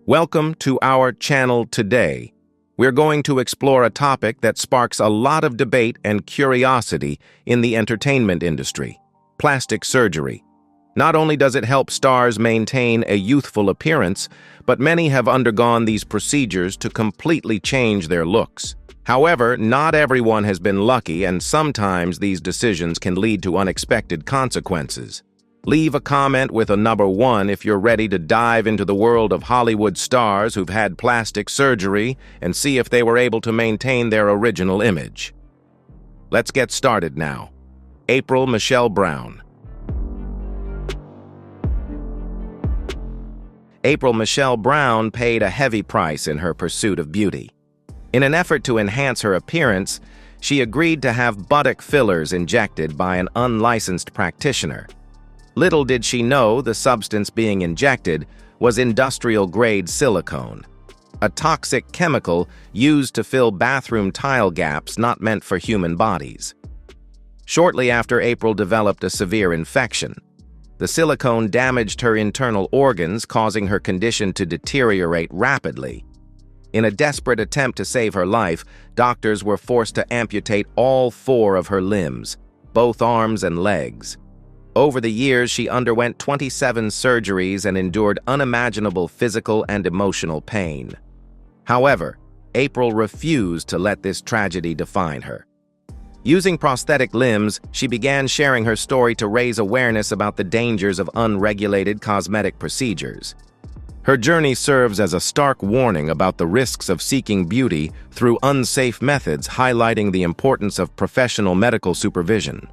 Welcome to our channel today. We're going to explore a topic that sparks a lot of debate and curiosity in the entertainment industry: plastic surgery. Not only does it help stars maintain a youthful appearance, but many have undergone these procedures to completely change their looks. However, not everyone has been lucky, and sometimes these decisions can lead to unexpected consequences. Leave a comment with a number 1 if you're ready to dive into the world of Hollywood stars who've had plastic surgery and see if they were able to maintain their original image. Let's get started now. April Michelle Brown. April Michelle Brown paid a heavy price in her pursuit of beauty. In an effort to enhance her appearance, she agreed to have buttock fillers injected by an unlicensed practitioner. Little did she know the substance being injected was industrial-grade silicone, a toxic chemical used to fill bathroom tile gaps not meant for human bodies. Shortly after April developed a severe infection, the silicone damaged her internal organs, causing her condition to deteriorate rapidly. In a desperate attempt to save her life, doctors were forced to amputate all 4 of her limbs, both arms and legs. Over the years, she underwent 27 surgeries and endured unimaginable physical and emotional pain. However, April refused to let this tragedy define her. Using prosthetic limbs, she began sharing her story to raise awareness about the dangers of unregulated cosmetic procedures. Her journey serves as a stark warning about the risks of seeking beauty through unsafe methods, highlighting the importance of professional medical supervision.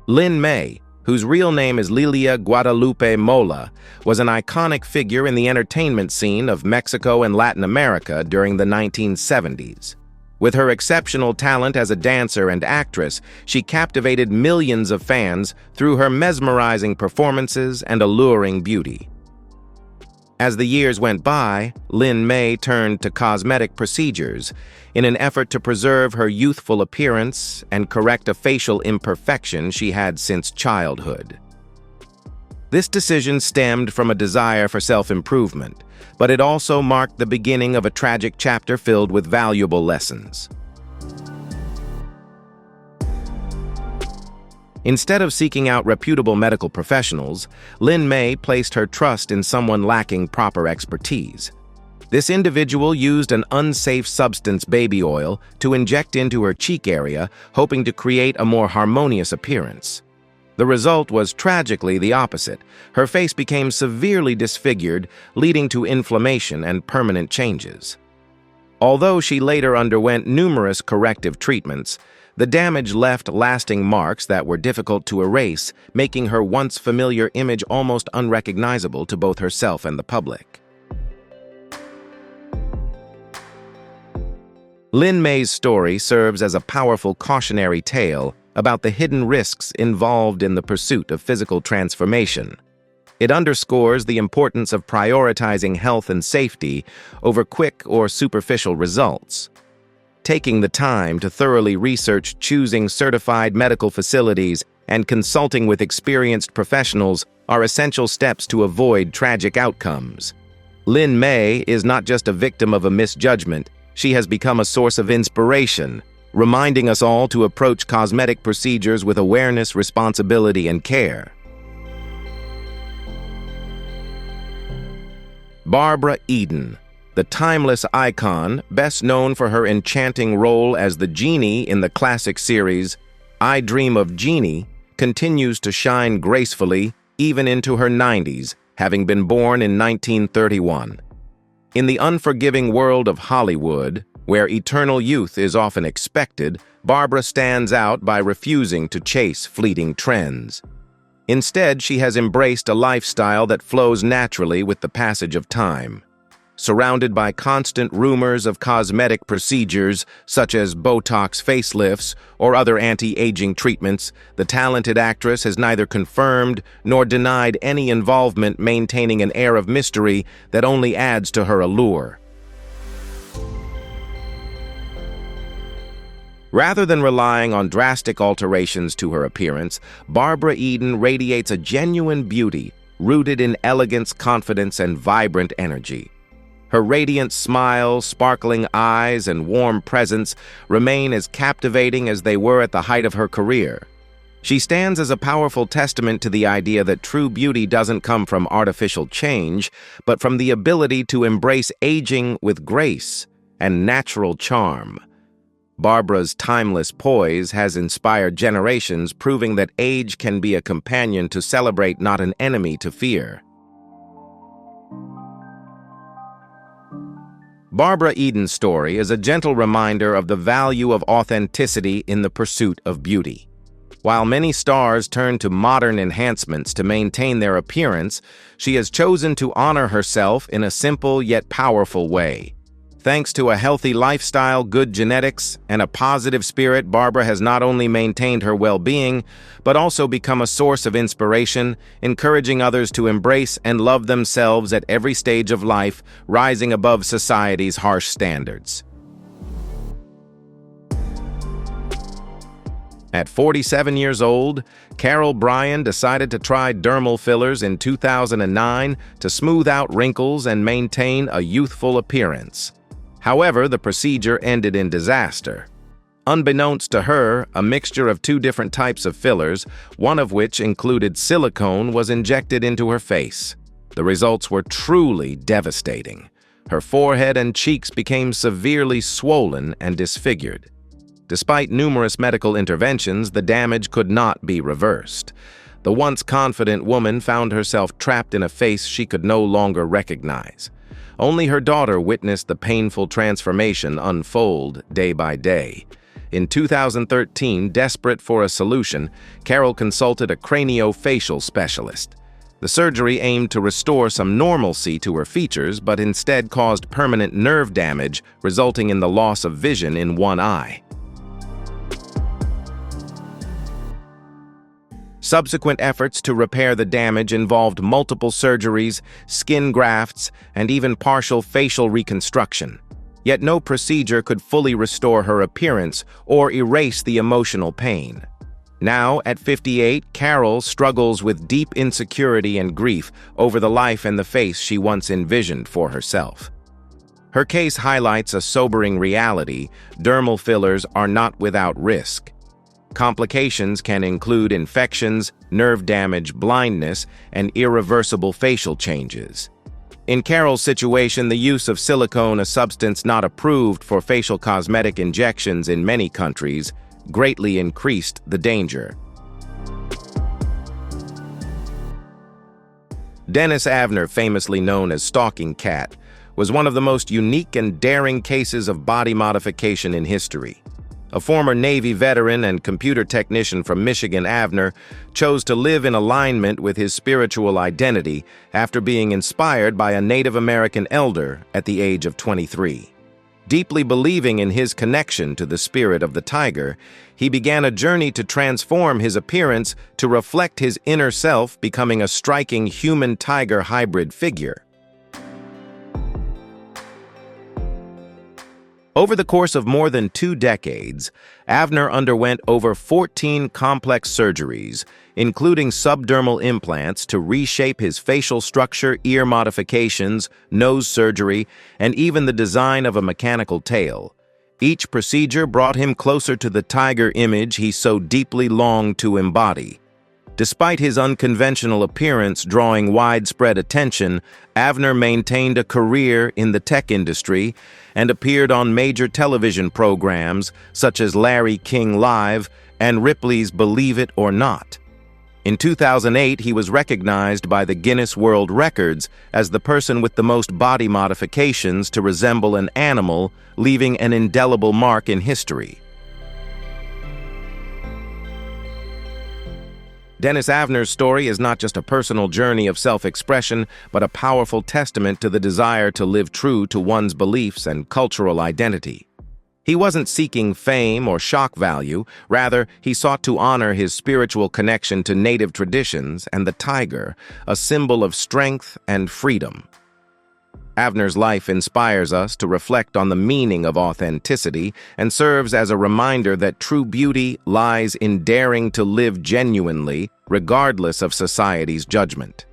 Lin May, whose real name is Lilia Guadalupe Mola, was an iconic figure in the entertainment scene of Mexico and Latin America during the 1970s. With her exceptional talent as a dancer and actress, she captivated millions of fans through her mesmerizing performances and alluring beauty. As the years went by, Lin May turned to cosmetic procedures in an effort to preserve her youthful appearance and correct a facial imperfection she had since childhood. This decision stemmed from a desire for self-improvement, but it also marked the beginning of a tragic chapter filled with valuable lessons. Instead of seeking out reputable medical professionals, Lin May placed her trust in someone lacking proper expertise. This individual used an unsafe substance, baby oil, to inject into her cheek area, hoping to create a more harmonious appearance. The result was tragically the opposite. Her face became severely disfigured, leading to inflammation and permanent changes. Although she later underwent numerous corrective treatments, the damage left lasting marks that were difficult to erase, making her once familiar image almost unrecognizable to both herself and the public. Lin May's story serves as a powerful cautionary tale about the hidden risks involved in the pursuit of physical transformation. It underscores the importance of prioritizing health and safety over quick or superficial results. Taking the time to thoroughly research, choosing certified medical facilities, and consulting with experienced professionals are essential steps to avoid tragic outcomes. Lin May is not just a victim of a misjudgment, she has become a source of inspiration, reminding us all to approach cosmetic procedures with awareness, responsibility, and care. Barbara Eden, the timeless icon, best known for her enchanting role as the genie in the classic series I Dream of Jeannie, continues to shine gracefully even into her 90s, having been born in 1931. In the unforgiving world of Hollywood, where eternal youth is often expected, Barbara stands out by refusing to chase fleeting trends. Instead, she has embraced a lifestyle that flows naturally with the passage of time. Surrounded by constant rumors of cosmetic procedures such as Botox facelifts or other anti-aging treatments, the talented actress has neither confirmed nor denied any involvement, maintaining an air of mystery that only adds to her allure. Rather than relying on drastic alterations to her appearance, Barbara Eden radiates a genuine beauty, rooted in elegance, confidence, and vibrant energy. Her radiant smile, sparkling eyes, and warm presence remain as captivating as they were at the height of her career. She stands as a powerful testament to the idea that true beauty doesn't come from artificial change, but from the ability to embrace aging with grace and natural charm. Barbara's timeless poise has inspired generations, proving that age can be a companion to celebrate, not an enemy to fear. Barbara Eden's story is a gentle reminder of the value of authenticity in the pursuit of beauty. While many stars turn to modern enhancements to maintain their appearance, she has chosen to honor herself in a simple yet powerful way. Thanks to a healthy lifestyle, good genetics, and a positive spirit, Barbara has not only maintained her well-being, but also become a source of inspiration, encouraging others to embrace and love themselves at every stage of life, rising above society's harsh standards. At 47 years old, Carol Bryan decided to try dermal fillers in 2009 to smooth out wrinkles and maintain a youthful appearance. However, the procedure ended in disaster. Unbeknownst to her, a mixture of two different types of fillers, one of which included silicone, was injected into her face. The results were truly devastating. Her forehead and cheeks became severely swollen and disfigured. Despite numerous medical interventions, the damage could not be reversed. The once confident woman found herself trapped in a face she could no longer recognize. Only her daughter witnessed the painful transformation unfold day by day. In 2013, desperate for a solution, Carol consulted a craniofacial specialist. The surgery aimed to restore some normalcy to her features, but instead caused permanent nerve damage, resulting in the loss of vision in one eye. Subsequent efforts to repair the damage involved multiple surgeries, skin grafts, and even partial facial reconstruction. Yet no procedure could fully restore her appearance or erase the emotional pain. Now, at 58, Carol struggles with deep insecurity and grief over the life and the face she once envisioned for herself. Her case highlights a sobering reality: dermal fillers are not without risk. Complications can include infections, nerve damage, blindness, and irreversible facial changes. In Carol's situation, the use of silicone, a substance not approved for facial cosmetic injections in many countries, greatly increased the danger. Dennis Avner, famously known as Stalking Cat, was one of the most unique and daring cases of body modification in history. A former Navy veteran and computer technician from Michigan, Avner chose to live in alignment with his spiritual identity after being inspired by a Native American elder at the age of 23. Deeply believing in his connection to the spirit of the tiger, he began a journey to transform his appearance to reflect his inner self, becoming a striking human-tiger hybrid figure. Over the course of more than 2 decades, Avner underwent over 14 complex surgeries, including subdermal implants to reshape his facial structure, ear modifications, nose surgery, and even the design of a mechanical tail. Each procedure brought him closer to the tiger image he so deeply longed to embody. Despite his unconventional appearance drawing widespread attention, Avner maintained a career in the tech industry and appeared on major television programs such as Larry King Live and Ripley's Believe It or Not. In 2008, he was recognized by the Guinness World Records as the person with the most body modifications to resemble an animal, leaving an indelible mark in history. Dennis Avner's story is not just a personal journey of self-expression, but a powerful testament to the desire to live true to one's beliefs and cultural identity. He wasn't seeking fame or shock value. Rather, he sought to honor his spiritual connection to native traditions and the tiger, a symbol of strength and freedom. Avner's life inspires us to reflect on the meaning of authenticity and serves as a reminder that true beauty lies in daring to live genuinely, regardless of society's judgment.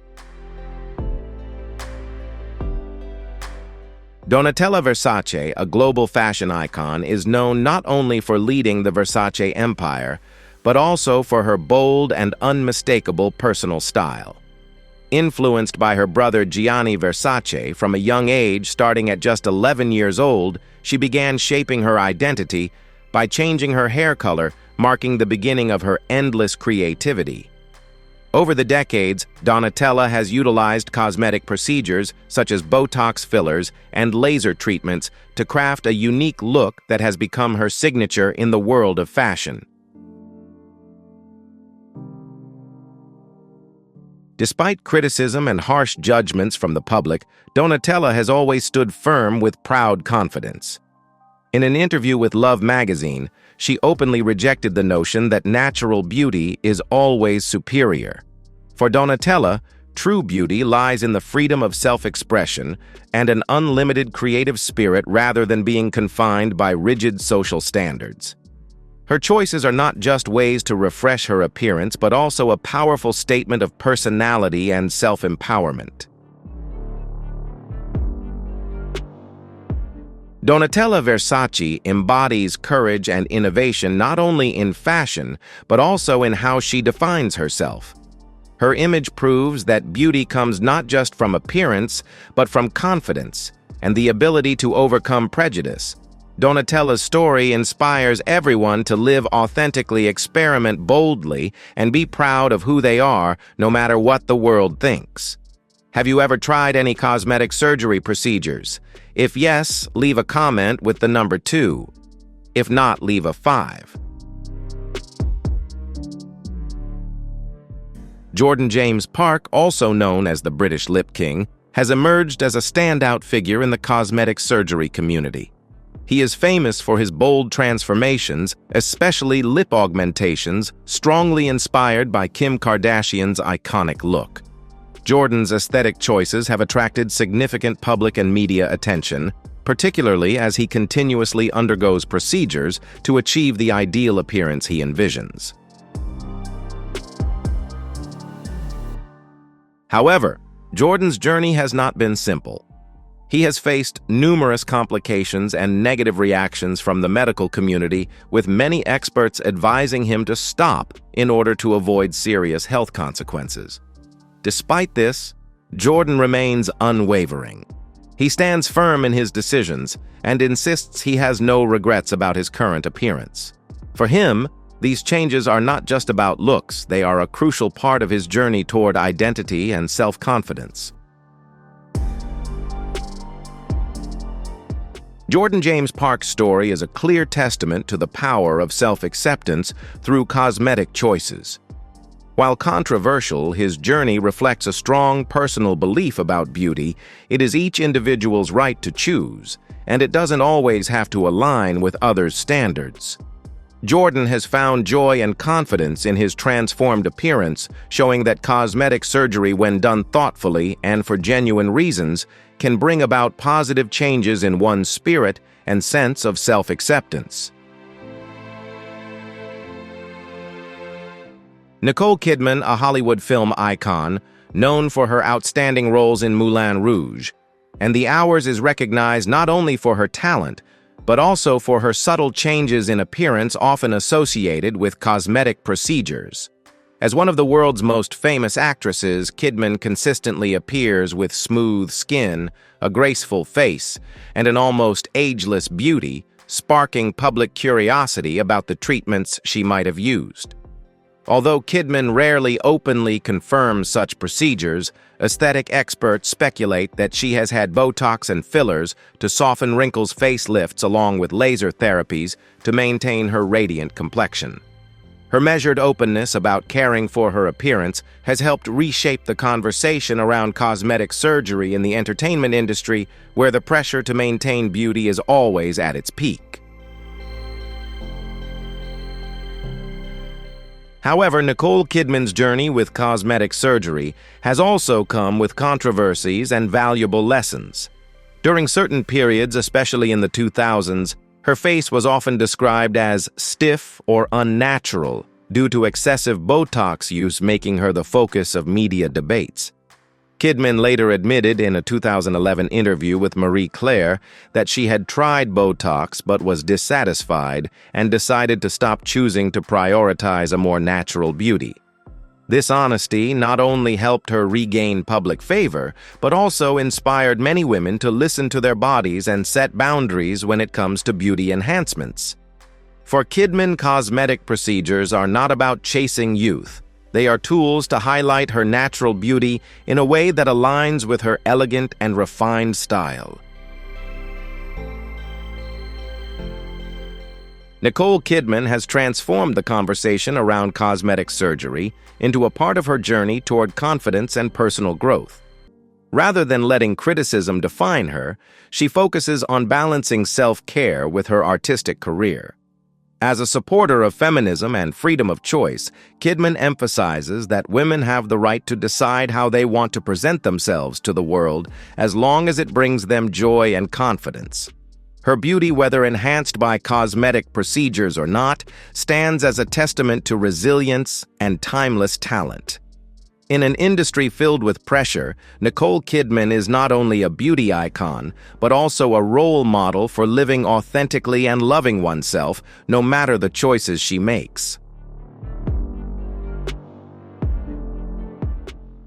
Donatella Versace, a global fashion icon, is known not only for leading the Versace empire, but also for her bold and unmistakable personal style. Influenced by her brother Gianni Versace from a young age, starting at just 11 years old, she began shaping her identity by changing her hair color, marking the beginning of her endless creativity. Over the decades, Donatella has utilized cosmetic procedures such as Botox fillers and laser treatments to craft a unique look that has become her signature in the world of fashion. Despite criticism and harsh judgments from the public, Donatella has always stood firm with proud confidence. In an interview with Love magazine, she openly rejected the notion that natural beauty is always superior. For Donatella, true beauty lies in the freedom of self-expression and an unlimited creative spirit rather than being confined by rigid social standards. Her choices are not just ways to refresh her appearance, but also a powerful statement of personality and self-empowerment. Donatella Versace embodies courage and innovation not only in fashion, but also in how she defines herself. Her image proves that beauty comes not just from appearance, but from confidence and the ability to overcome prejudice. Donatella's story inspires everyone to live authentically, experiment boldly, and be proud of who they are, no matter what the world thinks. Have you ever tried any cosmetic surgery procedures? If yes, leave a comment with the number 2. If not, leave a 5. Jordan James Park, also known as the British Lip King, has emerged as a standout figure in the cosmetic surgery community. He is famous for his bold transformations, especially lip augmentations, strongly inspired by Kim Kardashian's iconic look. Jordan's aesthetic choices have attracted significant public and media attention, particularly as he continuously undergoes procedures to achieve the ideal appearance he envisions. However, Jordan's journey has not been simple. He has faced numerous complications and negative reactions from the medical community, with many experts advising him to stop in order to avoid serious health consequences. Despite this, Jordan remains unwavering. He stands firm in his decisions and insists he has no regrets about his current appearance. For him, these changes are not just about looks, they are a crucial part of his journey toward identity and self-confidence. Jordan James Park's story is a clear testament to the power of self-acceptance through cosmetic choices. While controversial, his journey reflects a strong personal belief about beauty. It is each individual's right to choose, and it doesn't always have to align with others' standards. Jordan has found joy and confidence in his transformed appearance, showing that cosmetic surgery, when done thoughtfully and for genuine reasons, can bring about positive changes in one's spirit and sense of self-acceptance. Nicole Kidman, a Hollywood film icon, known for her outstanding roles in Moulin Rouge, and The Hours is recognized not only for her talent, but also for her subtle changes in appearance often associated with cosmetic procedures. As one of the world's most famous actresses, Kidman consistently appears with smooth skin, a graceful face, and an almost ageless beauty, sparking public curiosity about the treatments she might have used. Although Kidman rarely openly confirms such procedures, aesthetic experts speculate that she has had Botox and fillers to soften wrinkles, facelifts, along with laser therapies to maintain her radiant complexion. Her measured openness about caring for her appearance has helped reshape the conversation around cosmetic surgery in the entertainment industry, where the pressure to maintain beauty is always at its peak. However, Nicole Kidman's journey with cosmetic surgery has also come with controversies and valuable lessons. During certain periods, especially in the 2000s, her face was often described as stiff or unnatural due to excessive Botox use, making her the focus of media debates. Kidman later admitted in a 2011 interview with Marie Claire that she had tried Botox but was dissatisfied and decided to stop choosing to prioritize a more natural beauty. This honesty not only helped her regain public favor, but also inspired many women to listen to their bodies and set boundaries when it comes to beauty enhancements. For Kidman, cosmetic procedures are not about chasing youth. They are tools to highlight her natural beauty in a way that aligns with her elegant and refined style. Nicole Kidman has transformed the conversation around cosmetic surgery into a part of her journey toward confidence and personal growth. Rather than letting criticism define her, she focuses on balancing self-care with her artistic career. As a supporter of feminism and freedom of choice, Kidman emphasizes that women have the right to decide how they want to present themselves to the world as long as it brings them joy and confidence. Her beauty, whether enhanced by cosmetic procedures or not, stands as a testament to resilience and timeless talent. In an industry filled with pressure, Nicole Kidman is not only a beauty icon, but also a role model for living authentically and loving oneself, no matter the choices she makes.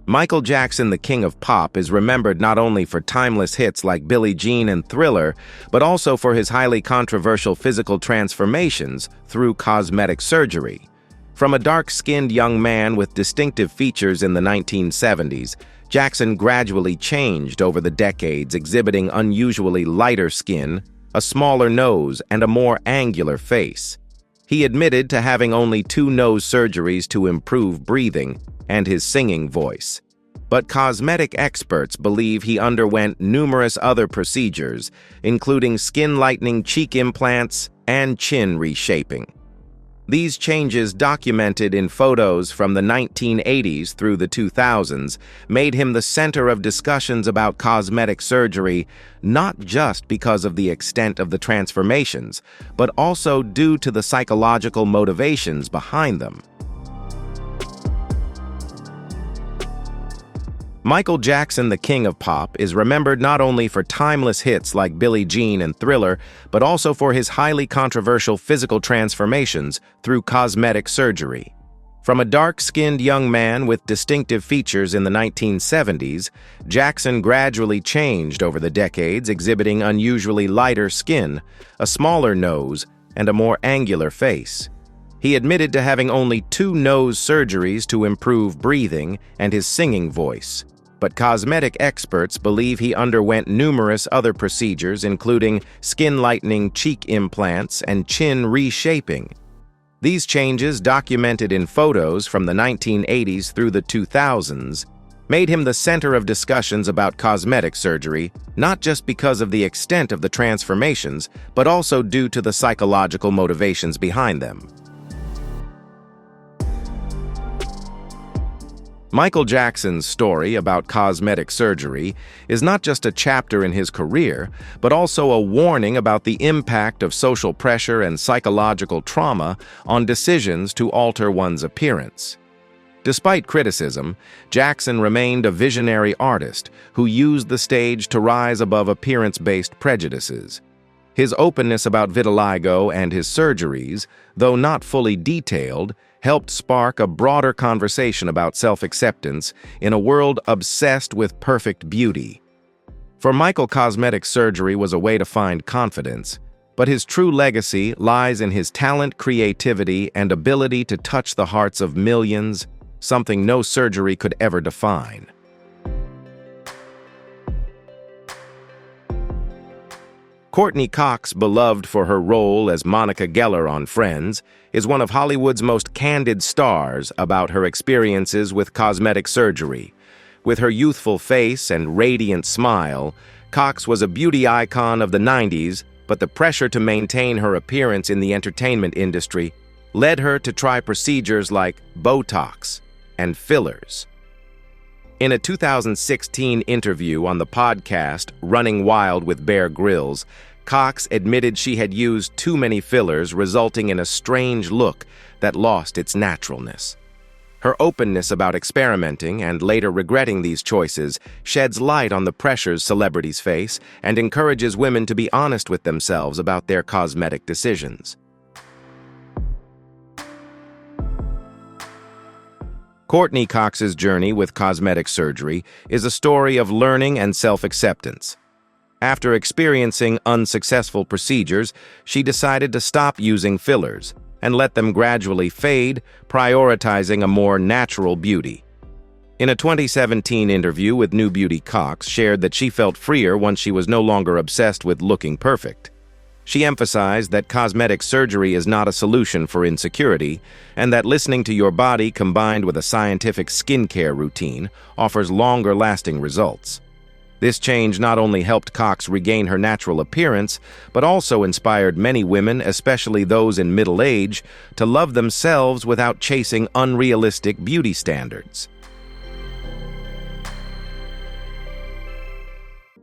Michael Jackson, the King of Pop, is remembered not only for timeless hits like Billie Jean and Thriller, but also for his highly controversial physical transformations through cosmetic surgery. From a dark-skinned young man with distinctive features in the 1970s, Jackson gradually changed over the decades, exhibiting unusually lighter skin, a smaller nose, and a more angular face. He admitted to having only 2 nose surgeries to improve breathing and his singing voice. But cosmetic experts believe he underwent numerous other procedures, including skin-lightening cheek implants and chin reshaping. These changes, documented in photos from the 1980s through the 2000s, made him the center of discussions about cosmetic surgery, not just because of the extent of the transformations, but also due to the psychological motivations behind them. Michael Jackson, the King of Pop, is remembered not only for timeless hits like Billie Jean and Thriller, but also for his highly controversial physical transformations through cosmetic surgery. From a dark-skinned young man with distinctive features in the 1970s, Jackson gradually changed over the decades, exhibiting unusually lighter skin, a smaller nose, and a more angular face. He admitted to having only 2 nose surgeries to improve breathing and his singing voice. But cosmetic experts believe he underwent numerous other procedures, including skin-lightening cheek implants and chin reshaping. These changes, documented in photos from the 1980s through the 2000s, made him the center of discussions about cosmetic surgery, not just because of the extent of the transformations, but also due to the psychological motivations behind them. Michael Jackson's story about cosmetic surgery is not just a chapter in his career, but also a warning about the impact of social pressure and psychological trauma on decisions to alter one's appearance. Despite criticism, Jackson remained a visionary artist who used the stage to rise above appearance-based prejudices. His openness about vitiligo and his surgeries, though not fully detailed, helped spark a broader conversation about self-acceptance in a world obsessed with perfect beauty. For Michael, cosmetic surgery was a way to find confidence, but his true legacy lies in his talent, creativity, and ability to touch the hearts of millions, something no surgery could ever define. Courtney Cox, beloved for her role as Monica Geller on Friends, is one of Hollywood's most candid stars about her experiences with cosmetic surgery. With her youthful face and radiant smile, Cox was a beauty icon of the 90s, but the pressure to maintain her appearance in the entertainment industry led her to try procedures like Botox and fillers. In a 2016 interview on the podcast Running Wild with Bear Grylls, Cox admitted she had used too many fillers, resulting in a strange look that lost its naturalness. Her openness about experimenting and later regretting these choices sheds light on the pressures celebrities face and encourages women to be honest with themselves about their cosmetic decisions. Courtney Cox's journey with cosmetic surgery is a story of learning and self-acceptance. After experiencing unsuccessful procedures, she decided to stop using fillers and let them gradually fade, prioritizing a more natural beauty. In a 2017 interview with New Beauty, Cox shared that she felt freer once she was no longer obsessed with looking perfect. She emphasized that cosmetic surgery is not a solution for insecurity, and that listening to your body combined with a scientific skincare routine offers longer-lasting results. This change not only helped Cox regain her natural appearance, but also inspired many women, especially those in middle age, to love themselves without chasing unrealistic beauty standards.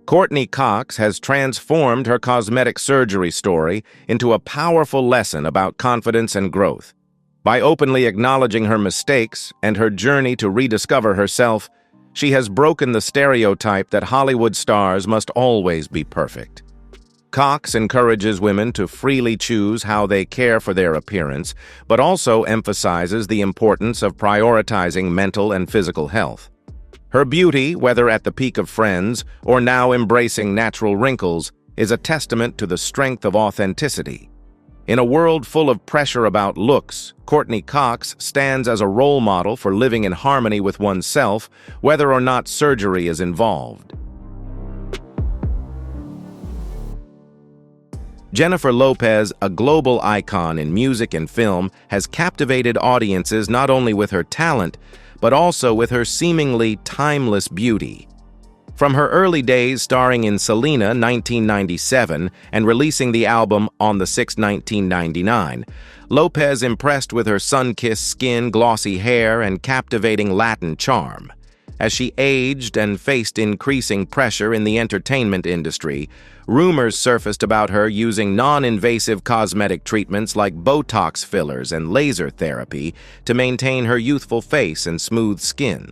Courtney Cox has transformed her cosmetic surgery story into a powerful lesson about confidence and growth. By openly acknowledging her mistakes and her journey to rediscover herself, she has broken the stereotype that Hollywood stars must always be perfect. Cox encourages women to freely choose how they care for their appearance, but also emphasizes the importance of prioritizing mental and physical health. Her beauty, whether at the peak of Friends or now embracing natural wrinkles, is a testament to the strength of authenticity. In a world full of pressure about looks, Courtney Cox stands as a role model for living in harmony with oneself, whether or not surgery is involved. Jennifer Lopez, a global icon in music and film, has captivated audiences not only with her talent, but also with her seemingly timeless beauty. From her early days starring in Selena 1997 and releasing the album On the 6th, 1999, Lopez impressed with her sun-kissed skin, glossy hair, and captivating Latin charm. As she aged and faced increasing pressure in the entertainment industry, rumors surfaced about her using non-invasive cosmetic treatments like Botox fillers and laser therapy to maintain her youthful face and smooth skin.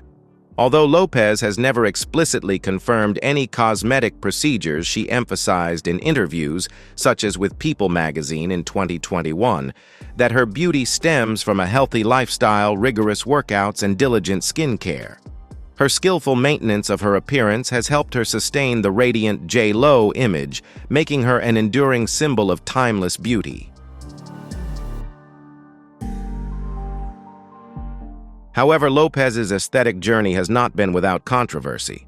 Although Lopez has never explicitly confirmed any cosmetic procedures, she emphasized in interviews, such as with People magazine in 2021, that her beauty stems from a healthy lifestyle, rigorous workouts, and diligent skincare. Her skillful maintenance of her appearance has helped her sustain the radiant J.Lo image, making her an enduring symbol of timeless beauty. However, Lopez's aesthetic journey has not been without controversy.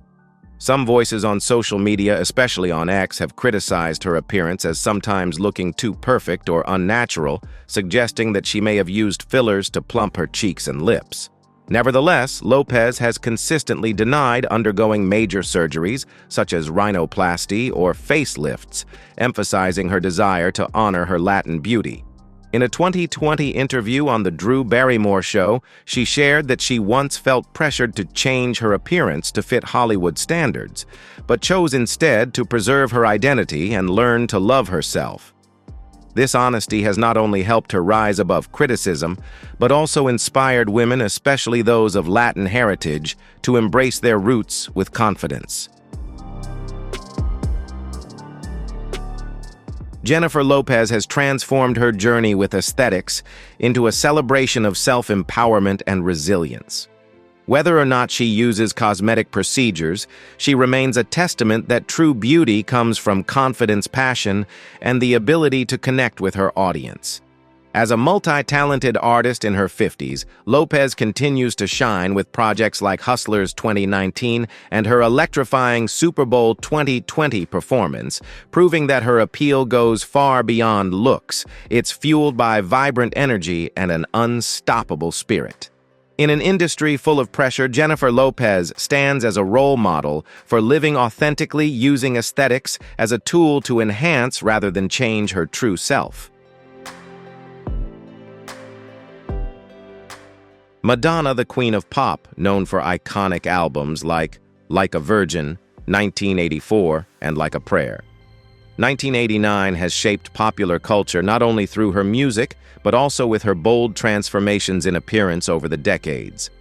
Some voices on social media, especially on X, have criticized her appearance as sometimes looking too perfect or unnatural, suggesting that she may have used fillers to plump her cheeks and lips. Nevertheless, Lopez has consistently denied undergoing major surgeries, such as rhinoplasty or facelifts, emphasizing her desire to honor her Latin beauty. In a 2020 interview on The Drew Barrymore Show, she shared that she once felt pressured to change her appearance to fit Hollywood standards, but chose instead to preserve her identity and learn to love herself. This honesty has not only helped her rise above criticism, but also inspired women, especially those of Latin heritage, to embrace their roots with confidence. Jennifer Lopez has transformed her journey with aesthetics into a celebration of self-empowerment and resilience. Whether or not she uses cosmetic procedures, she remains a testament that true beauty comes from confidence, passion, and the ability to connect with her audience. As a multi-talented artist in her 50s, Lopez continues to shine with projects like Hustlers 2019 and her electrifying Super Bowl 2020 performance, proving that her appeal goes far beyond looks. It's fueled by vibrant energy and an unstoppable spirit. In an industry full of pressure, Jennifer Lopez stands as a role model for living authentically, using aesthetics as a tool to enhance rather than change her true self. Madonna, the Queen of Pop, known for iconic albums like a Virgin, 1984, and Like a Prayer, 1989 has shaped popular culture not only through her music, but also with her bold transformations in appearance over the decades.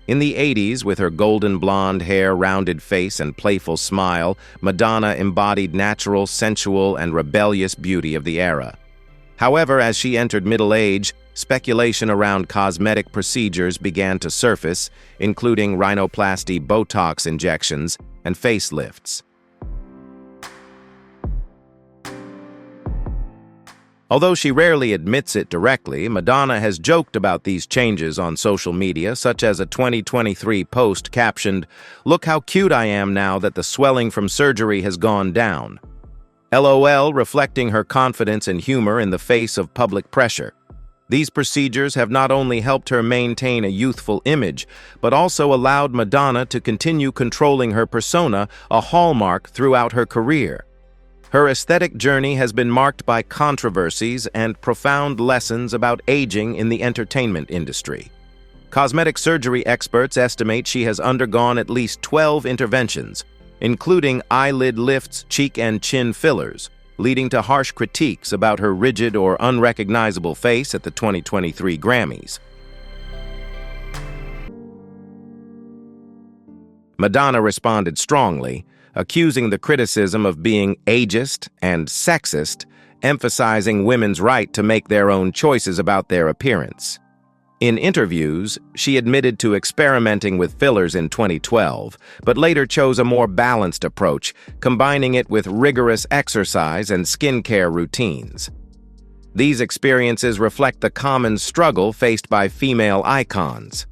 In the 80s, with her golden blonde hair, rounded face, and playful smile, Madonna embodied natural, sensual, and rebellious beauty of the era. However, as she entered middle age, speculation around cosmetic procedures began to surface, including rhinoplasty, Botox injections, and facelifts. Although she rarely admits it directly, Madonna has joked about these changes on social media, such as a 2023 post captioned, "Look how cute I am now that the swelling from surgery has gone down." LOL, reflecting her confidence and humor in the face of public pressure. These procedures have not only helped her maintain a youthful image, but also allowed Madonna to continue controlling her persona, a hallmark throughout her career. Her aesthetic journey has been marked by controversies and profound lessons about aging in the entertainment industry. Cosmetic surgery experts estimate she has undergone at least 12 interventions, including eyelid lifts, cheek and chin fillers, leading to harsh critiques about her rigid or unrecognizable face at the 2023 Grammys. Madonna responded strongly, accusing the criticism of being ageist and sexist, emphasizing women's right to make their own choices about their appearance. In interviews, she admitted to experimenting with fillers in 2012, but later chose a more balanced approach, combining it with rigorous exercise and skincare routines. These experiences reflect the common struggle faced by female icons.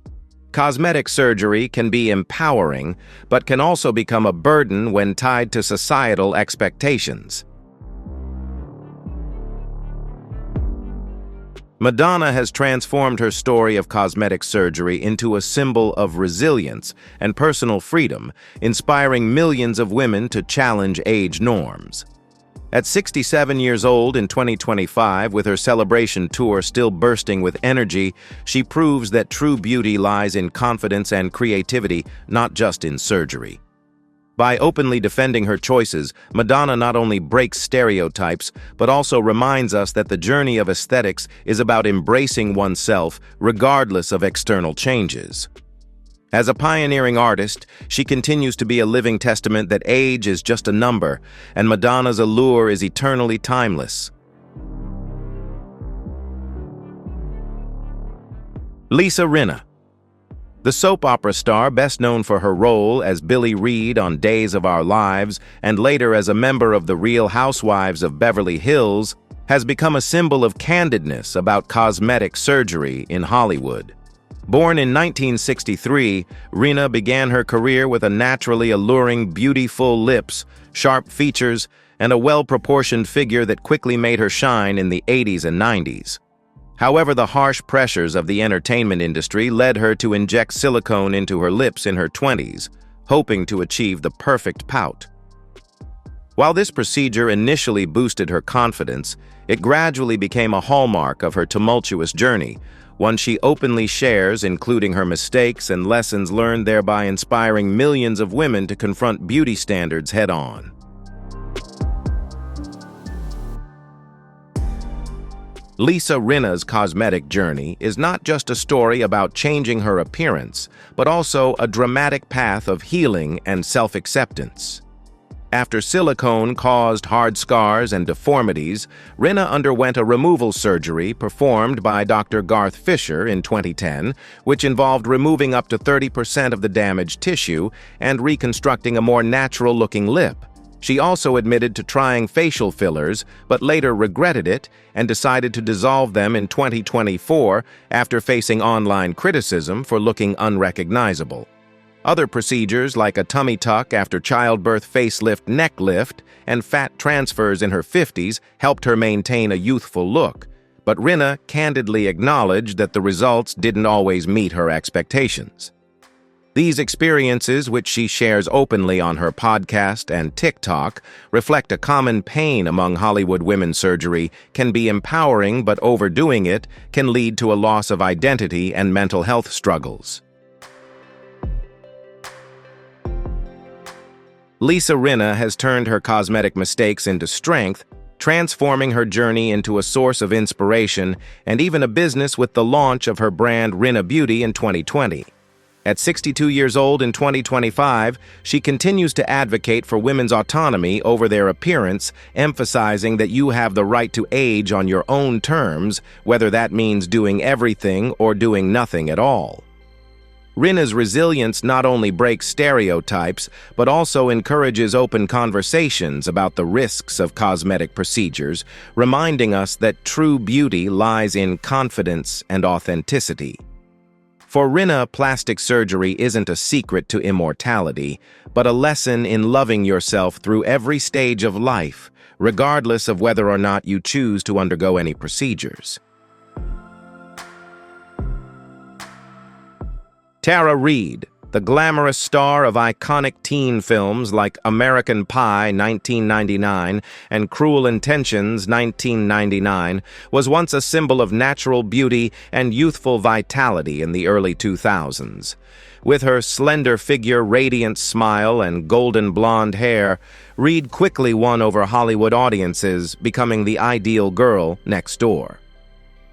Cosmetic surgery can be empowering, but can also become a burden when tied to societal expectations. Madonna has transformed her story of cosmetic surgery into a symbol of resilience and personal freedom, inspiring millions of women to challenge age norms. At 67 years old in 2025, with her celebration tour still bursting with energy, she proves that true beauty lies in confidence and creativity, not just in surgery. By openly defending her choices, Madonna not only breaks stereotypes, but also reminds us that the journey of aesthetics is about embracing oneself, regardless of external changes. As a pioneering artist, she continues to be a living testament that age is just a number, and Madonna's allure is eternally timeless. Lisa Rinna. The soap opera star, best known for her role as Billie Reed on Days of Our Lives and later as a member of the Real Housewives of Beverly Hills, has become a symbol of candidness about cosmetic surgery in Hollywood. Born in 1963, Rinna began her career with a naturally alluring, beautiful lips, sharp features, and a well-proportioned figure that quickly made her shine in the 80s and 90s. However, the harsh pressures of the entertainment industry led her to inject silicone into her lips in her 20s, hoping to achieve the perfect pout. While this procedure initially boosted her confidence, it gradually became a hallmark of her tumultuous journey, one she openly shares, including her mistakes and lessons learned, thereby inspiring millions of women to confront beauty standards head-on. Lisa Rinna's cosmetic journey is not just a story about changing her appearance, but also a dramatic path of healing and self-acceptance. After silicone caused hard scars and deformities, Rinna underwent a removal surgery performed by Dr. Garth Fisher in 2010, which involved removing up to 30% of the damaged tissue and reconstructing a more natural-looking lip. She also admitted to trying facial fillers, but later regretted it and decided to dissolve them in 2024 after facing online criticism for looking unrecognizable. Other procedures like a tummy tuck after childbirth, facelift, neck lift, and fat transfers in her 50s helped her maintain a youthful look, but Rinna candidly acknowledged that the results didn't always meet her expectations. These experiences, which she shares openly on her podcast and TikTok, reflect a common pain among Hollywood women's surgery, can be empowering, but overdoing it can lead to a loss of identity and mental health struggles. Lisa Rinna has turned her cosmetic mistakes into strength, transforming her journey into a source of inspiration and even a business with the launch of her brand Rinna Beauty in 2020. At 62 years old in 2025, she continues to advocate for women's autonomy over their appearance, emphasizing that you have the right to age on your own terms, whether that means doing everything or doing nothing at all. Rinna's resilience not only breaks stereotypes, but also encourages open conversations about the risks of cosmetic procedures, reminding us that true beauty lies in confidence and authenticity. For Rinna, plastic surgery isn't a secret to immortality, but a lesson in loving yourself through every stage of life, regardless of whether or not you choose to undergo any procedures. Tara Reid, the glamorous star of iconic teen films like American Pie (1999) and Cruel Intentions (1999), was once a symbol of natural beauty and youthful vitality in the early 2000s. With her slender figure, radiant smile, and golden blonde hair, Reid quickly won over Hollywood audiences, becoming the ideal girl next door.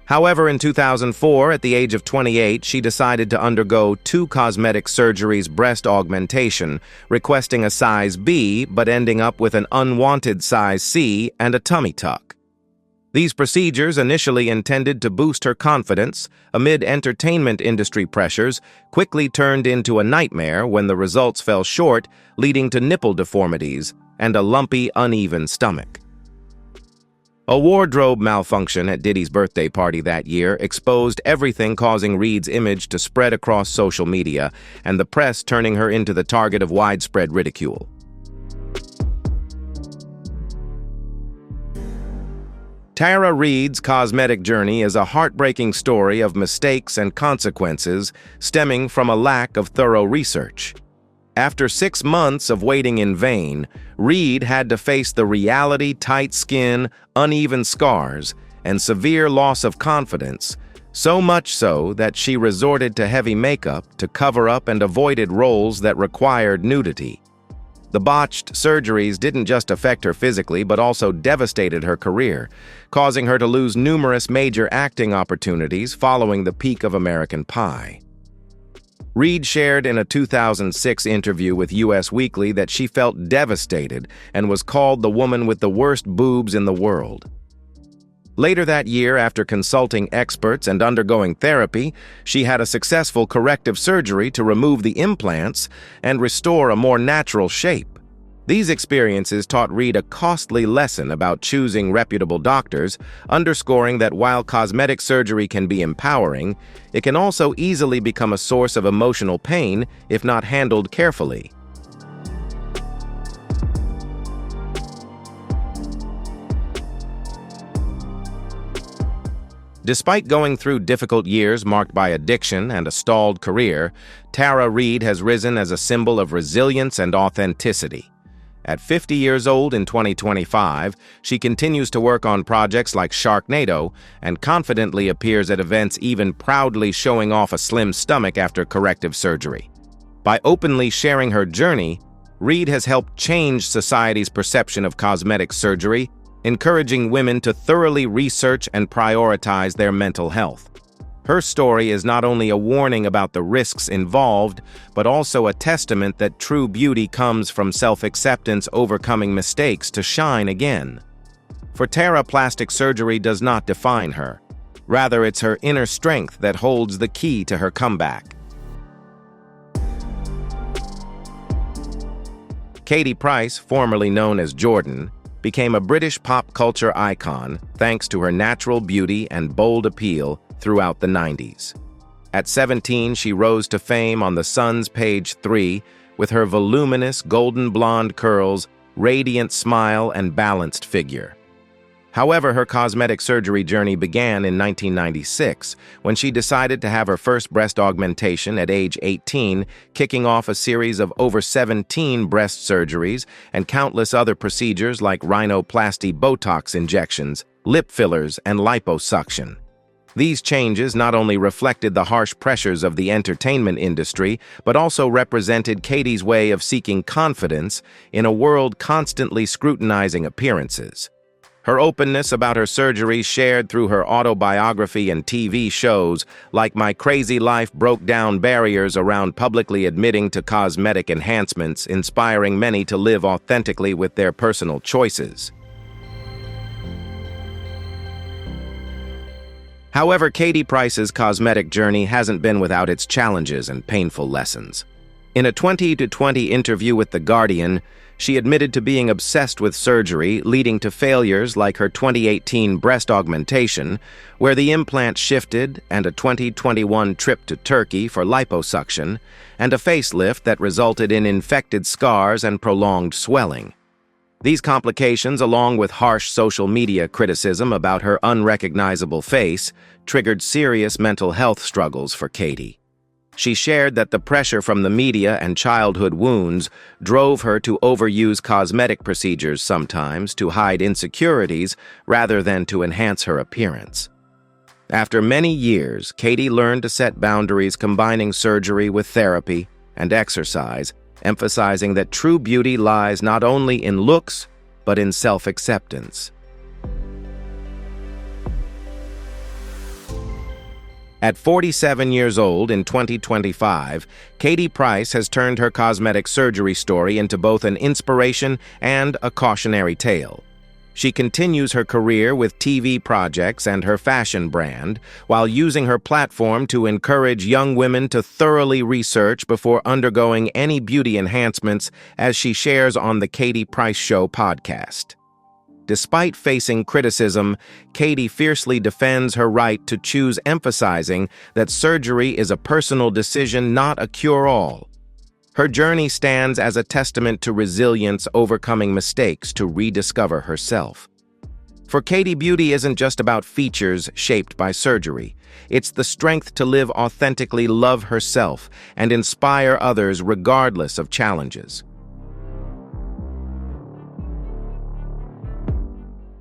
However, in 2004, at the age of 28, she decided to undergo 2 cosmetic surgeries: breast augmentation, requesting a size B but ending up with an unwanted size C and a tummy tuck. These procedures, initially intended to boost her confidence amid entertainment industry pressures, quickly turned into a nightmare when the results fell short, leading to nipple deformities and a lumpy, uneven stomach. A wardrobe malfunction at Diddy's birthday party that year exposed everything, causing Reid's image to spread across social media, and the press turning her into the target of widespread ridicule. Tara Reid's cosmetic journey is a heartbreaking story of mistakes and consequences stemming from a lack of thorough research. After 6 months of waiting in vain, Reid had to face the reality: tight skin, uneven scars, and severe loss of confidence, so much so that she resorted to heavy makeup to cover up and avoided roles that required nudity. The botched surgeries didn't just affect her physically, but also devastated her career, causing her to lose numerous major acting opportunities following the peak of American Pie. Reid shared in a 2006 interview with US Weekly that she felt devastated and was called the woman with the worst boobs in the world. Later that year, after consulting experts and undergoing therapy, she had a successful corrective surgery to remove the implants and restore a more natural shape. These experiences taught Reid a costly lesson about choosing reputable doctors, underscoring that while cosmetic surgery can be empowering, it can also easily become a source of emotional pain if not handled carefully. Despite going through difficult years marked by addiction and a stalled career, Tara Reid has risen as a symbol of resilience and authenticity. At 50 years old in 2025, she continues to work on projects like Sharknado and confidently appears at events, even proudly showing off a slim stomach after corrective surgery. By openly sharing her journey, Reid has helped change society's perception of cosmetic surgery, encouraging women to thoroughly research and prioritize their mental health. Her story is not only a warning about the risks involved, but also a testament that true beauty comes from self-acceptance, overcoming mistakes to shine again. For Tara, plastic surgery does not define her. Rather, it's her inner strength that holds the key to her comeback. Katie Price, formerly known as Jordan, became a British pop culture icon thanks to her natural beauty and bold appeal throughout the 90s. At 17, she rose to fame on The Sun's page 3 with her voluminous golden blonde curls, radiant smile, and balanced figure. However, her cosmetic surgery journey began in 1996 when she decided to have her first breast augmentation at age 18, kicking off a series of over 17 breast surgeries and countless other procedures like rhinoplasty, Botox injections, lip fillers, and liposuction. These changes not only reflected the harsh pressures of the entertainment industry, but also represented Katie's way of seeking confidence in a world constantly scrutinizing appearances. Her openness about her surgeries shared through her autobiography and TV shows like My Crazy Life broke down barriers around publicly admitting to cosmetic enhancements, inspiring many to live authentically with their personal choices. However, Katie Price's cosmetic journey hasn't been without its challenges and painful lessons. In a 2020 interview with The Guardian, she admitted to being obsessed with surgery, leading to failures like her 2018 breast augmentation, where the implant shifted, and a 2021 trip to Turkey for liposuction, and a facelift that resulted in infected scars and prolonged swelling. These complications, along with harsh social media criticism about her unrecognizable face, triggered serious mental health struggles for Katie. She shared that the pressure from the media and childhood wounds drove her to overuse cosmetic procedures sometimes to hide insecurities rather than to enhance her appearance. After many years, Katie learned to set boundaries, combining surgery with therapy and exercise, emphasizing that true beauty lies not only in looks, but in self-acceptance. At 47 years old in 2025, Katie Price has turned her cosmetic surgery story into both an inspiration and a cautionary tale. She continues her career with TV projects and her fashion brand, while using her platform to encourage young women to thoroughly research before undergoing any beauty enhancements, as she shares on the Katie Price Show podcast. Despite facing criticism, Katie fiercely defends her right to choose, emphasizing that surgery is a personal decision, not a cure-all. Her journey stands as a testament to resilience, overcoming mistakes to rediscover herself. For Katie, beauty isn't just about features shaped by surgery. It's the strength to live authentically, love herself, and inspire others regardless of challenges.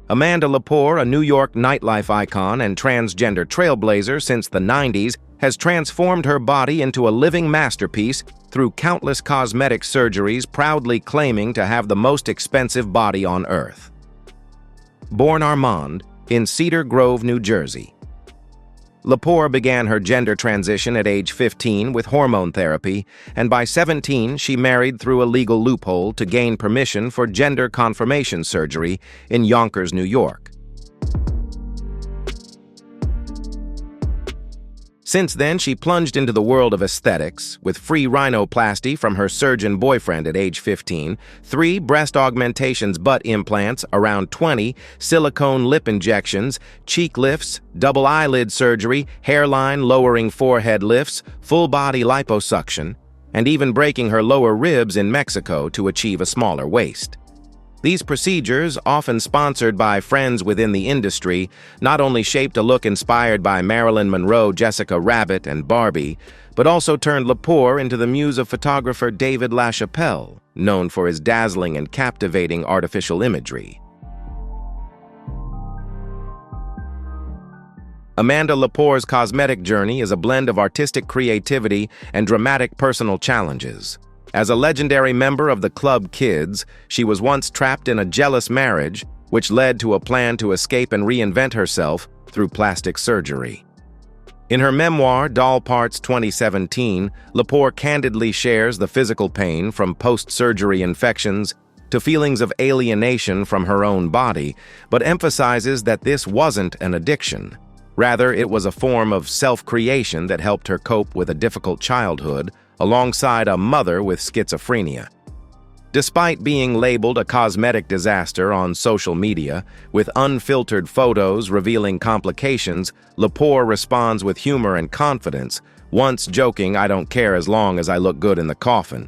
Amanda Lepore, a New York nightlife icon and transgender trailblazer since the 90s, has transformed her body into a living masterpiece through countless cosmetic surgeries, proudly claiming to have the most expensive body on Earth. Born Armand in Cedar Grove, New Jersey, Lepore began her gender transition at age 15 with hormone therapy, and by 17 she married through a legal loophole to gain permission for gender confirmation surgery in Yonkers, New York. Since then, she plunged into the world of aesthetics, with free rhinoplasty from her surgeon boyfriend at age 15, 3 breast augmentations, butt implants around 20, silicone lip injections, cheek lifts, double eyelid surgery, hairline lowering forehead lifts, full-body liposuction, and even breaking her lower ribs in Mexico to achieve a smaller waist. These procedures, often sponsored by friends within the industry, not only shaped a look inspired by Marilyn Monroe, Jessica Rabbit, and Barbie, but also turned Lepore into the muse of photographer David LaChapelle, known for his dazzling and captivating artificial imagery. Amanda Lepore's cosmetic journey is a blend of artistic creativity and dramatic personal challenges. As a legendary member of the Club Kids, she was once trapped in a jealous marriage, which led to a plan to escape and reinvent herself through plastic surgery. In her memoir, Doll Parts 2017, Lepore candidly shares the physical pain from post-surgery infections to feelings of alienation from her own body, but emphasizes that this wasn't an addiction. Rather, it was a form of self-creation that helped her cope with a difficult childhood, alongside a mother with schizophrenia. Despite being labeled a cosmetic disaster on social media, with unfiltered photos revealing complications, Lepore responds with humor and confidence, once joking, "I don't care as long as I look good in the coffin."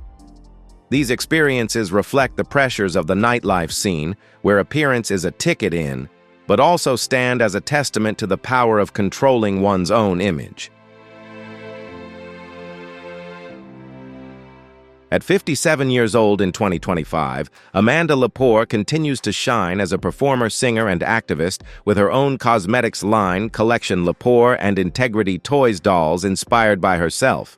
These experiences reflect the pressures of the nightlife scene, where appearance is a ticket in, but also stand as a testament to the power of controlling one's own image. At 57 years old in 2025, Amanda Lepore continues to shine as a performer, singer, and activist with her own cosmetics line, Collection Lepore and Integrity Toys dolls inspired by herself.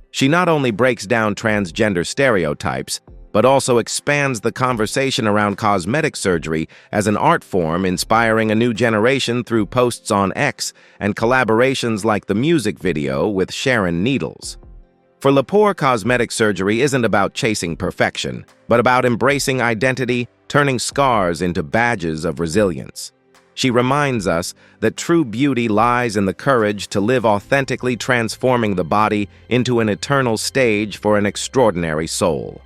She not only breaks down transgender stereotypes, but also expands the conversation around cosmetic surgery as an art form, inspiring a new generation through posts on X and collaborations like the music video with Sharon Needles. For Lepore, cosmetic surgery isn't about chasing perfection, but about embracing identity, turning scars into badges of resilience. She reminds us that true beauty lies in the courage to live authentically, transforming the body into an eternal stage for an extraordinary soul.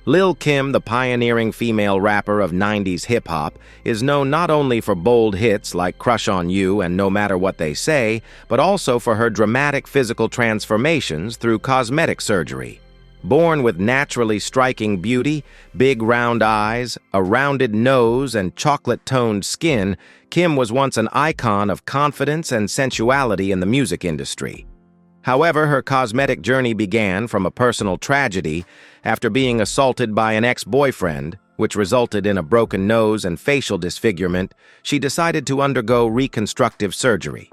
Lil' Kim, the pioneering female rapper of 90s hip-hop, is known not only for bold hits like Crush on You and No Matter What They Say, but also for her dramatic physical transformations through cosmetic surgery. Born with naturally striking beauty, big round eyes, a rounded nose, and chocolate-toned skin, Kim was once an icon of confidence and sensuality in the music industry. However, her cosmetic journey began from a personal tragedy after being assaulted by an ex-boyfriend, which resulted in a broken nose and facial disfigurement. She decided to undergo reconstructive surgery.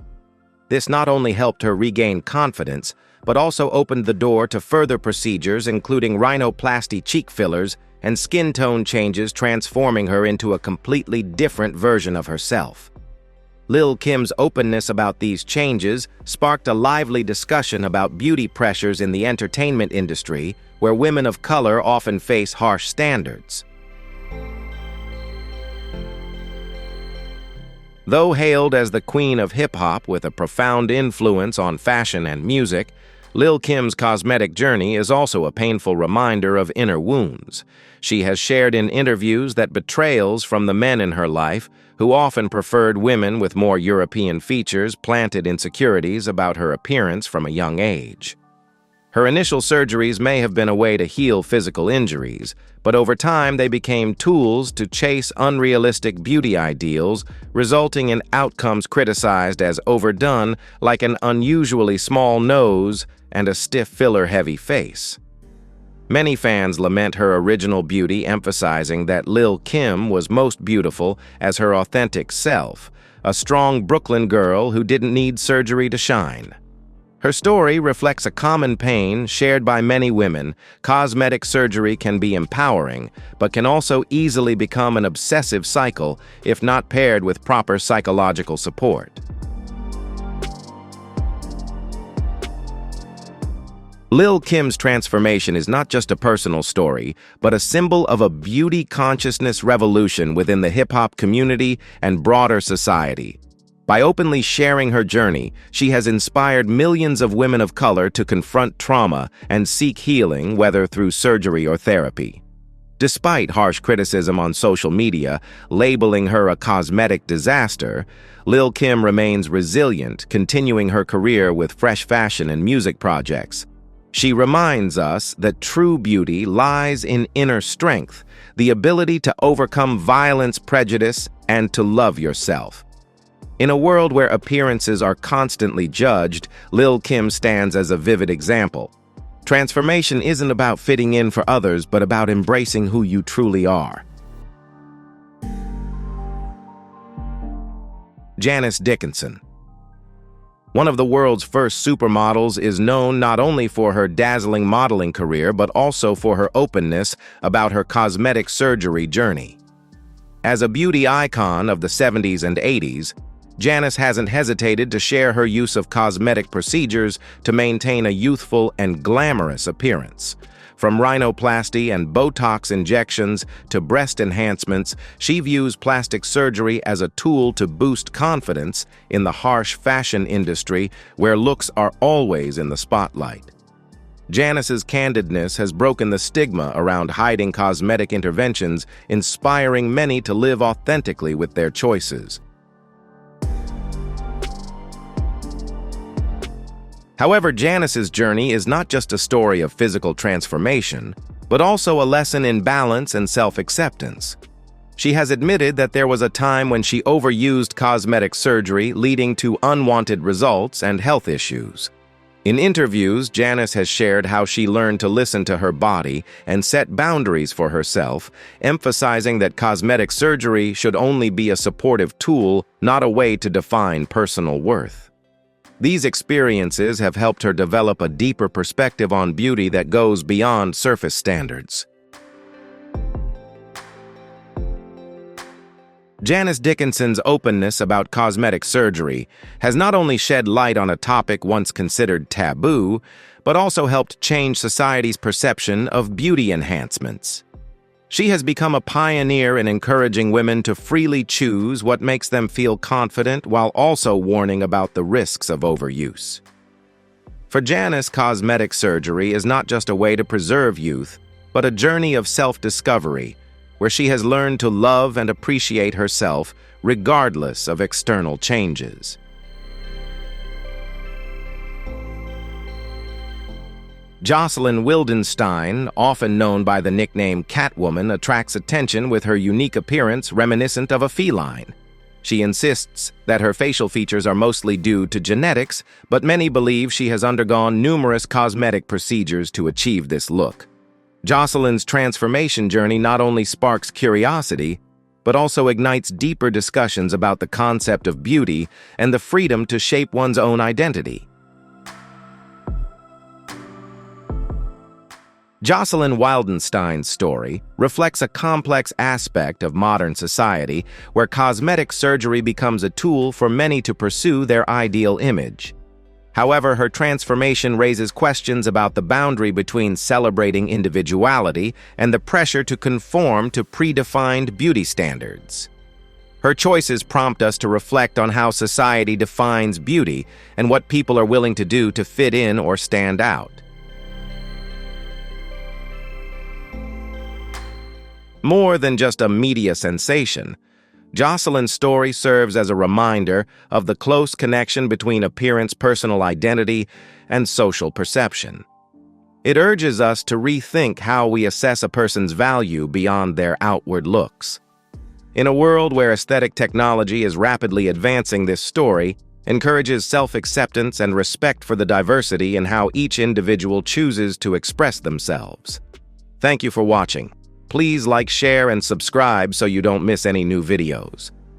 This not only helped her regain confidence, but also opened the door to further procedures including rhinoplasty cheek fillers and skin tone changes, transforming her into a completely different version of herself. Lil' Kim's openness about these changes sparked a lively discussion about beauty pressures in the entertainment industry, where women of color often face harsh standards. Though hailed as the queen of hip-hop with a profound influence on fashion and music, Lil' Kim's cosmetic journey is also a painful reminder of inner wounds. She has shared in interviews that betrayals from the men in her life, who often preferred women with more European features, planted insecurities about her appearance from a young age. Her initial surgeries may have been a way to heal physical injuries, but over time they became tools to chase unrealistic beauty ideals, resulting in outcomes criticized as overdone, like an unusually small nose and a stiff filler-heavy face. Many fans lament her original beauty, emphasizing that Lil' Kim was most beautiful as her authentic self, a strong Brooklyn girl who didn't need surgery to shine. Her story reflects a common pain shared by many women. Cosmetic surgery can be empowering, but can also easily become an obsessive cycle if not paired with proper psychological support. Lil' Kim's transformation is not just a personal story, but a symbol of a beauty consciousness revolution within the hip-hop community and broader society. By openly sharing her journey, she has inspired millions of women of color to confront trauma and seek healing, whether through surgery or therapy. Despite harsh criticism on social media, labeling her a cosmetic disaster, Lil' Kim remains resilient, continuing her career with fresh fashion and music projects. She reminds us that true beauty lies in inner strength, the ability to overcome violence, prejudice, and to love yourself. In a world where appearances are constantly judged, Lil' Kim stands as a vivid example. Transformation isn't about fitting in for others, but about embracing who you truly are. Janice Dickinson. One of the world's first supermodels, is known not only for her dazzling modeling career, but also for her openness about her cosmetic surgery journey. As a beauty icon of the 70s and 80s, Janice hasn't hesitated to share her use of cosmetic procedures to maintain a youthful and glamorous appearance. From rhinoplasty and Botox injections to breast enhancements, she views plastic surgery as a tool to boost confidence in the harsh fashion industry where looks are always in the spotlight. Janice's candidness has broken the stigma around hiding cosmetic interventions, inspiring many to live authentically with their choices. However, Janice's journey is not just a story of physical transformation, but also a lesson in balance and self-acceptance. She has admitted that there was a time when she overused cosmetic surgery, leading to unwanted results and health issues. In interviews, Janice has shared how she learned to listen to her body and set boundaries for herself, emphasizing that cosmetic surgery should only be a supportive tool, not a way to define personal worth. These experiences have helped her develop a deeper perspective on beauty that goes beyond surface standards. Janice Dickinson's openness about cosmetic surgery has not only shed light on a topic once considered taboo, but also helped change society's perception of beauty enhancements. She has become a pioneer in encouraging women to freely choose what makes them feel confident while also warning about the risks of overuse. For Janice, cosmetic surgery is not just a way to preserve youth, but a journey of self-discovery, where she has learned to love and appreciate herself regardless of external changes. Jocelyn Wildenstein, often known by the nickname Catwoman, attracts attention with her unique appearance reminiscent of a feline. She insists that her facial features are mostly due to genetics, but many believe she has undergone numerous cosmetic procedures to achieve this look. Jocelyn's transformation journey not only sparks curiosity, but also ignites deeper discussions about the concept of beauty and the freedom to shape one's own identity. Jocelyn Wildenstein's story reflects a complex aspect of modern society where cosmetic surgery becomes a tool for many to pursue their ideal image. However, her transformation raises questions about the boundary between celebrating individuality and the pressure to conform to predefined beauty standards. Her choices prompt us to reflect on how society defines beauty and what people are willing to do to fit in or stand out. More than just a media sensation, Jocelyn's story serves as a reminder of the close connection between appearance, personal identity, and social perception. It urges us to rethink how we assess a person's value beyond their outward looks. In a world where aesthetic technology is rapidly advancing, this story encourages self-acceptance and respect for the diversity in how each individual chooses to express themselves. Thank you for watching. Please like, share, and subscribe so you don't miss any new videos.